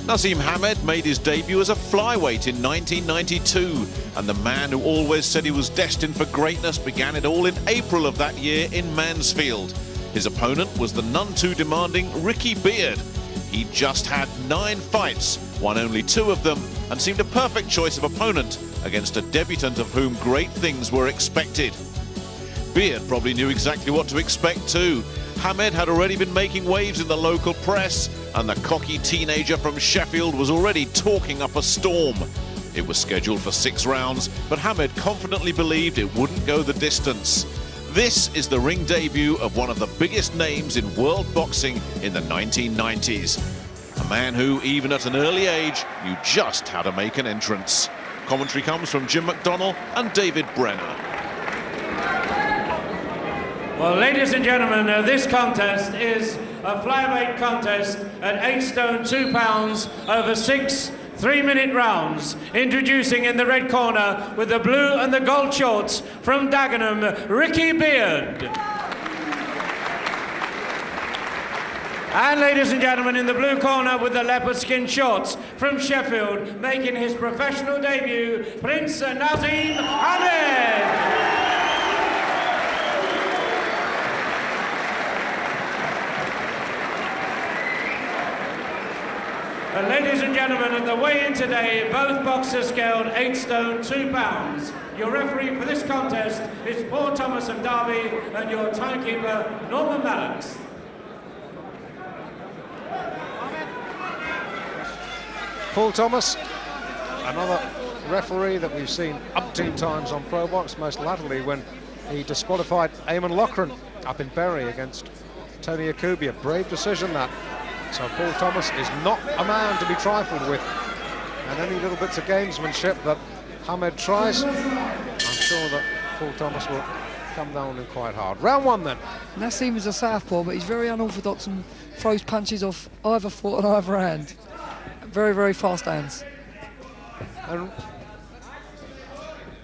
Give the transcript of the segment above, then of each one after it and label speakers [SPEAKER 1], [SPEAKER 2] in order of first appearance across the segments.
[SPEAKER 1] Naseem Hamed made his debut as a flyweight in 1992, and the man who always said he was destined for greatness began it all in April of that year in Mansfield. His opponent was the none too demanding Ricky Beard. He just had 9 fights, won only 2 of them, and seemed a perfect choice of opponent against a debutant of whom great things were expected. Beard probably knew exactly what to expect too. Hamed had already been making waves in the local press, and the cocky teenager from Sheffield was already talking up a storm. It was scheduled for 6 rounds, but Hamed confidently believed it wouldn't go the distance. This is the ring debut of one of the biggest names in world boxing in the 1990s. A man who, even at an early age, knew just how to make an entrance. Commentary comes from Jim McDonnell and David Brenner.
[SPEAKER 2] Well, ladies and gentlemen, this contest is a flyweight contest at 8 stone 2 pounds over 6 3-minute rounds. Introducing in the red corner with the blue and the gold shorts from Dagenham, Ricky Beard. And ladies and gentlemen, in the blue corner with the leopard skin shorts from Sheffield, making his professional debut, Prince Naseem Hamed. And ladies and gentlemen, at the weigh-in today, both boxers scaled 8 stone 2 pounds. Your referee for this contest is Paul Thomas of Derby, and your timekeeper, Norman Maddox.
[SPEAKER 3] Paul Thomas, another referee that we've seen umpteen times on Pro Box, most latterly when he disqualified Eamon Loughran up in Bury against Tony Akubia. Brave decision, that. So Paul Thomas is not a man to be trifled with, and any little bits of gamesmanship that Hamed tries, I'm sure that Paul Thomas will come down in quite hard. Round 1 then.
[SPEAKER 4] Naseem is a southpaw, but he's very unorthodox and throws punches off either foot and either hand. Very, very fast hands.
[SPEAKER 3] And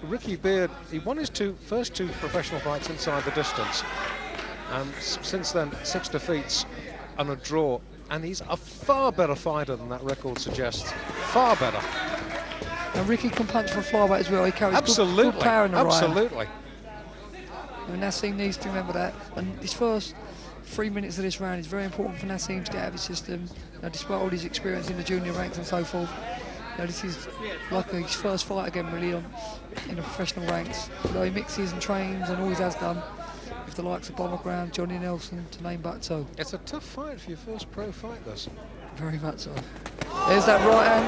[SPEAKER 3] Ricky Beard, he won his first two professional fights inside the distance, and since then 6 defeats and a draw. And he's a far better fighter than that record suggests. Far better.
[SPEAKER 4] And Ricky can punch for a flyweight as well. He carries
[SPEAKER 3] absolutely,
[SPEAKER 4] good power in the
[SPEAKER 3] absolutely.
[SPEAKER 4] right. And Naseem needs to remember that. And his first 3 minutes of this round is very important for Naseem to get out of his system. You know, despite all his experience in the junior ranks and so forth, you know, this is like his first fight again, really, in the professional ranks. Although he mixes and trains and always has done with the likes of Bomber Ground, Johnny Nelson, to name but two.
[SPEAKER 3] It's a tough fight for your first pro fight, this.
[SPEAKER 4] Very much so. There's that right hand.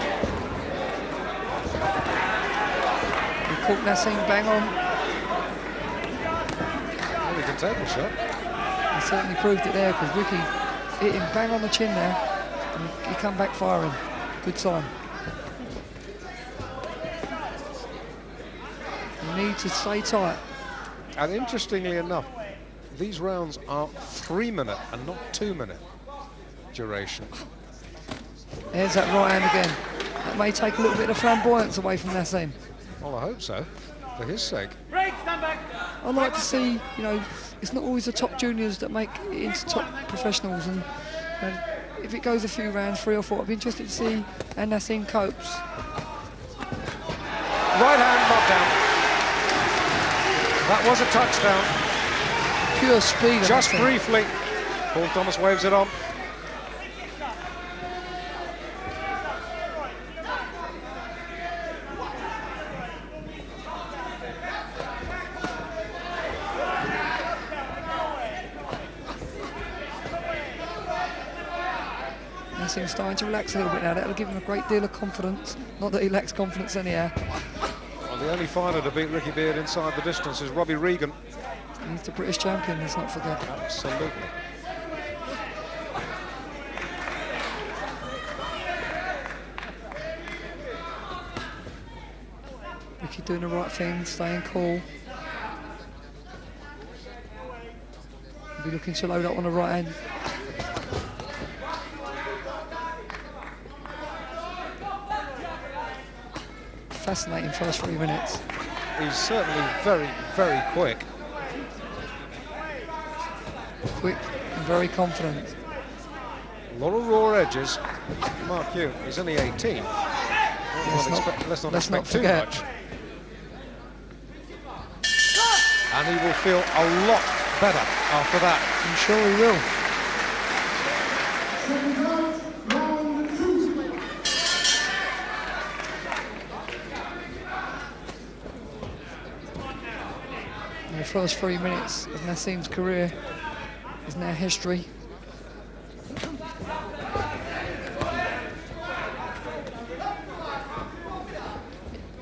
[SPEAKER 4] He caught Naseem bang on.
[SPEAKER 3] Well, he can take a shot.
[SPEAKER 4] He certainly proved it there, because Ricky hit him bang on the chin there, and he come back firing. Good sign. You need to stay tight.
[SPEAKER 3] And interestingly enough, these rounds are 3-minute and not 2-minute duration.
[SPEAKER 4] There's that right hand again. That may take a little bit of flamboyance away from Naseem.
[SPEAKER 3] Well, I hope so, for his sake.
[SPEAKER 4] I'd like to see, you know, it's not always the top juniors that make it into top professionals, and if it goes a few rounds, 3 or 4, I'd be interested to see how Naseem copes.
[SPEAKER 3] Right hand knockdown. That was a touchdown.
[SPEAKER 4] Pure speed.
[SPEAKER 3] Just briefly. Paul Thomas waves it on.
[SPEAKER 4] Naseem's starting to relax a little bit now. That'll give him a great deal of confidence. Not that he lacks confidence anyhow.
[SPEAKER 3] Well, the only fighter to beat Ricky Beard inside the distance is Robbie Regan.
[SPEAKER 4] He's the British champion, let's not forget.
[SPEAKER 3] Absolutely.
[SPEAKER 4] Ricky doing the right thing, staying cool. He'll be looking to load up on the right hand. Fascinating first 3 minutes.
[SPEAKER 3] He's certainly very, very quick.
[SPEAKER 4] Quick and very confident.
[SPEAKER 3] A lot of raw edges. Mark you, he's only 18. Let's not expect too
[SPEAKER 4] forget.
[SPEAKER 3] much. And he will feel a lot better after that.
[SPEAKER 4] I'm sure he will. In the first 3 minutes of Naseem's career is now history.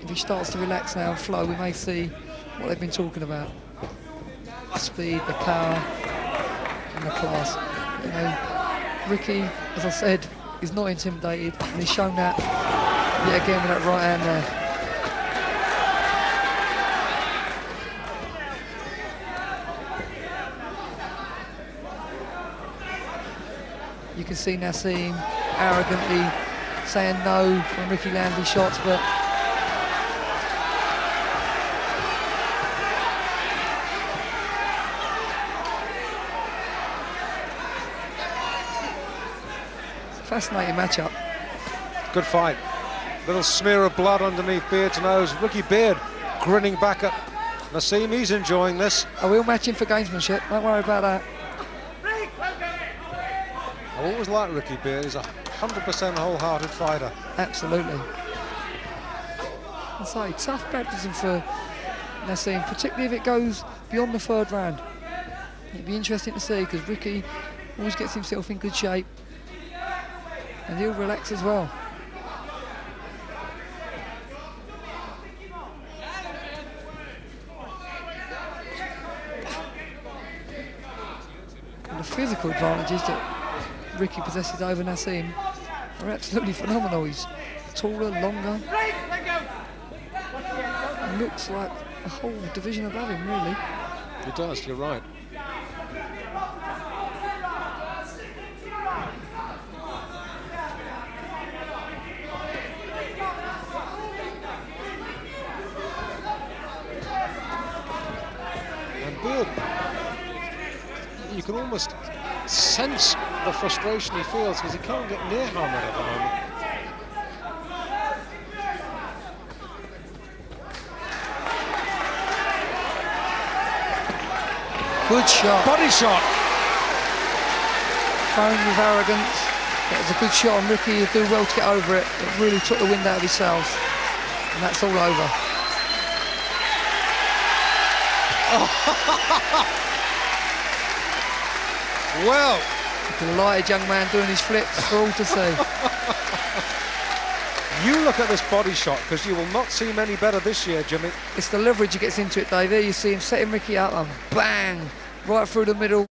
[SPEAKER 4] If he starts to relax now and flow, we may see what they've been talking about. The speed, the power, and the class. You know, Ricky, as I said, is not intimidated, and he's shown that yet again with that right hand there. You can see Naseem arrogantly saying no when Ricky lands his shots, but fascinating matchup.
[SPEAKER 3] Good fight. Little smear of blood underneath Beard's nose. Ricky Beard grinning back at Naseem. He's enjoying this.
[SPEAKER 4] Are we all matching for gamesmanship? Don't worry about that.
[SPEAKER 3] I always like Ricky Beard. He's a 100% wholehearted fighter.
[SPEAKER 4] Absolutely. I say, tough baptism for Naseem, particularly if it goes beyond the third round. It'd be interesting to see, because Ricky always gets himself in good shape, and he'll relax as well. And the physical advantages that Ricky possesses over Naseem are absolutely phenomenal. He's taller, longer. Looks like a whole division above him, really.
[SPEAKER 3] He does, you're right. And Beard, you can almost sense the frustration he feels because he can't get near Hamid at the moment.
[SPEAKER 4] Good shot.
[SPEAKER 3] Body shot.
[SPEAKER 4] Thrown with arrogance. That was a good shot on Ricky. He'd do well to get over it. It really took the wind out of his sails. And that's all over.
[SPEAKER 3] Well.
[SPEAKER 4] A delighted young man doing his flips for all to see.
[SPEAKER 3] You look at this body shot, because you will not see many better this year, Jimmy.
[SPEAKER 4] It's the leverage he gets into it, Dave. There you see him setting Ricky up and bang, right through the middle.